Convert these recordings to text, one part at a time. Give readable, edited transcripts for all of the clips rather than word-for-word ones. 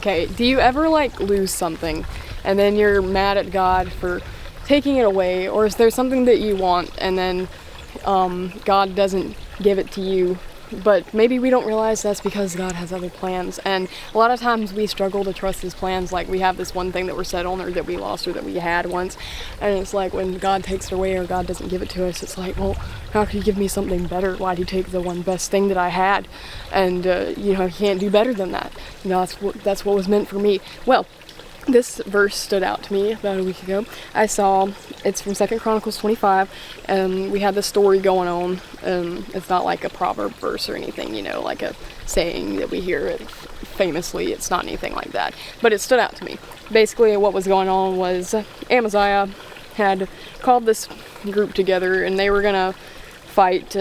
Okay, do you ever like lose something and then you're mad at God for taking it away, or is there something that you want and then God doesn't give it to you, but maybe we don't realize that's because God has other plans? And a lot of times we struggle to trust his plans. Like, we have this one thing that we're set on, or that we lost, or that we had once, and it's like when God takes it away or God doesn't give it to us, it's like, well, how could he give me something better? Why'd he take the one best thing that I had? And he can't do better than that. That's what was meant for me. Well, this verse stood out to me about a week ago. I saw, it's from 2 Chronicles 25, and we had this story going on. It's not like a proverb verse or anything, like a saying that we hear famously. It's not anything like that, but it stood out to me. Basically, what was going on was Amaziah had called this group together, and they were gonna fight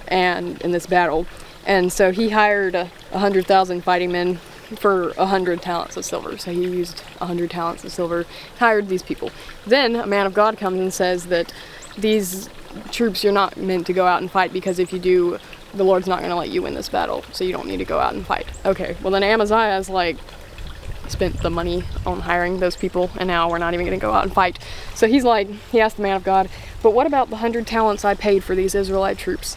and in this battle. And so he hired 100,000 fighting men for 100 talents of silver. So he used 100 talents of silver, hired these people. Then a man of God comes and says that these troops, you're not meant to go out and fight, because if you do, the Lord's not going to let you win this battle, so you don't need to go out and fight. Okay, well then Amaziah is like, spent the money on hiring those people, and now we're not even going to go out and fight. So he asked the man of God, but what about the 100 talents I paid for these Israelite troops?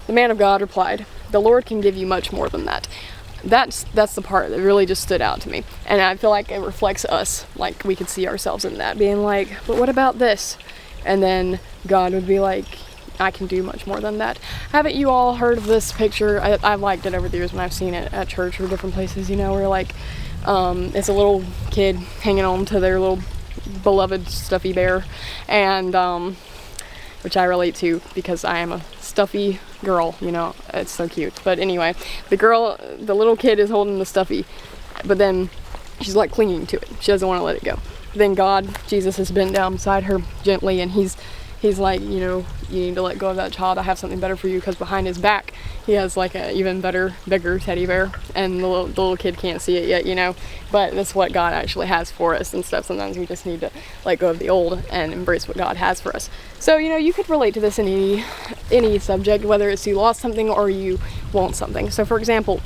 The man of God replied, the Lord can give you much more than that. That's the part that really just stood out to me, and I feel like it reflects us. Like, we could see ourselves in that, being like, but what about this? And then God would be like, I can do much more than that. Haven't you all heard of this picture? I've liked it over the years when I've seen it at church or different places, where like it's a little kid hanging on to their little beloved stuffy bear, and which I relate to because I am a stuffy girl, it's so cute. But anyway, the little kid is holding the stuffy, but then she's like clinging to it. She doesn't want to let it go. Then Jesus has been down beside her gently, and he's like, you need to let go of that child. I have something better for you, because behind his back he has like a even bigger teddy bear, and the little kid can't see it yet, but that's what God actually has for us and stuff. Sometimes we just need to let go of the old and embrace what God has for us. So you could relate to this in any subject, whether it's you lost something or you want something. So for example,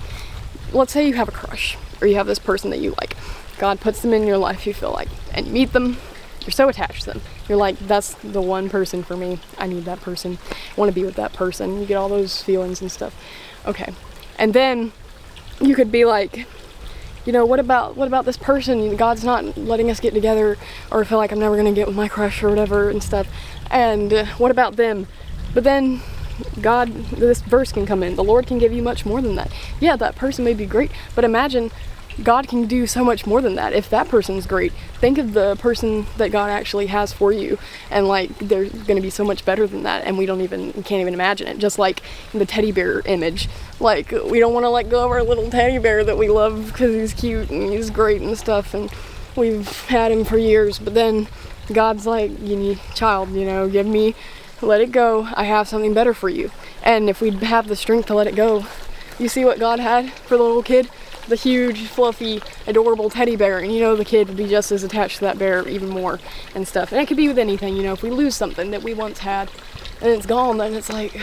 let's say you have a crush, or you have this person that you like. God puts them in your life, you feel like, and you meet them. You're so attached to them. You're like, that's the one person for me. I need that person. I want to be with that person. You get all those feelings and stuff. Okay. And then you could be like, what about this person? God's not letting us get together, or I feel like I'm never going to get with my crush or whatever and stuff. And what about them? But then this verse can come in. The Lord can give you much more than that. Yeah, that person may be great, but imagine God can do so much more than that. If that person's great, think of the person that God actually has for you, and like, they're going to be so much better than that, and we can't even imagine it. Just like the teddy bear image, like, we don't want to let go of our little teddy bear that we love because he's cute and he's great and stuff, and we've had him for years. But then God's like, child, let it go. I have something better for you. And if we have the strength to let it go, you see what God had for the little kid? The huge, fluffy, adorable teddy bear, and the kid would be just as attached to that bear, even more, and stuff. And it could be with anything, if we lose something that we once had and it's gone, then it's like,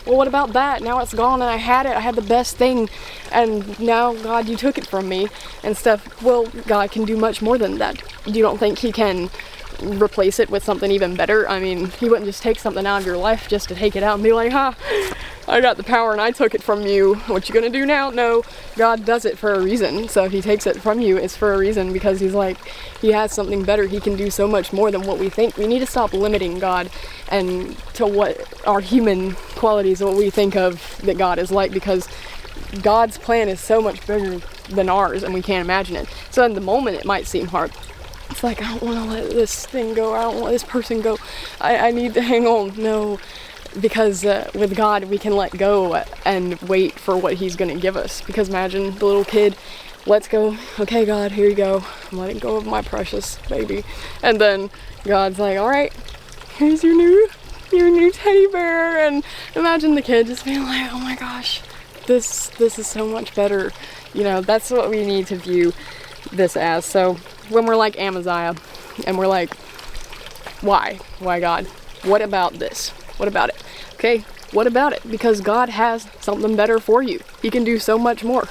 well, what about that? Now it's gone, and I had the best thing, and now, God, you took it from me and stuff. Well, God can do much more than that. You don't think he can replace it with something even better? I mean, he wouldn't just take something out of your life just to take it out and be like, I got the power and I took it from you. What you gonna do now? No, God does it for a reason. So if he takes it from you, it's for a reason, because he's like, he has something better. He can do so much more than what we think. We need to stop limiting God and to what our human qualities, what we think of that God is like, because God's plan is so much bigger than ours, and we can't imagine it. So in the moment, it might seem hard. It's like, I don't want to let this thing go. I don't want this person go. I need to hang on. No. Because with God, we can let go and wait for what he's going to give us. Because imagine the little kid lets go. Okay, God, here you go. I'm letting go of my precious baby. And then God's like, all right, here's your new teddy bear. And imagine the kid just being like, oh my gosh, this is so much better. That's what we need to view this as. So when we're like Amaziah and we're like, why God? What about this? What about it? Okay, what about it? Because God has something better for you. He can do so much more.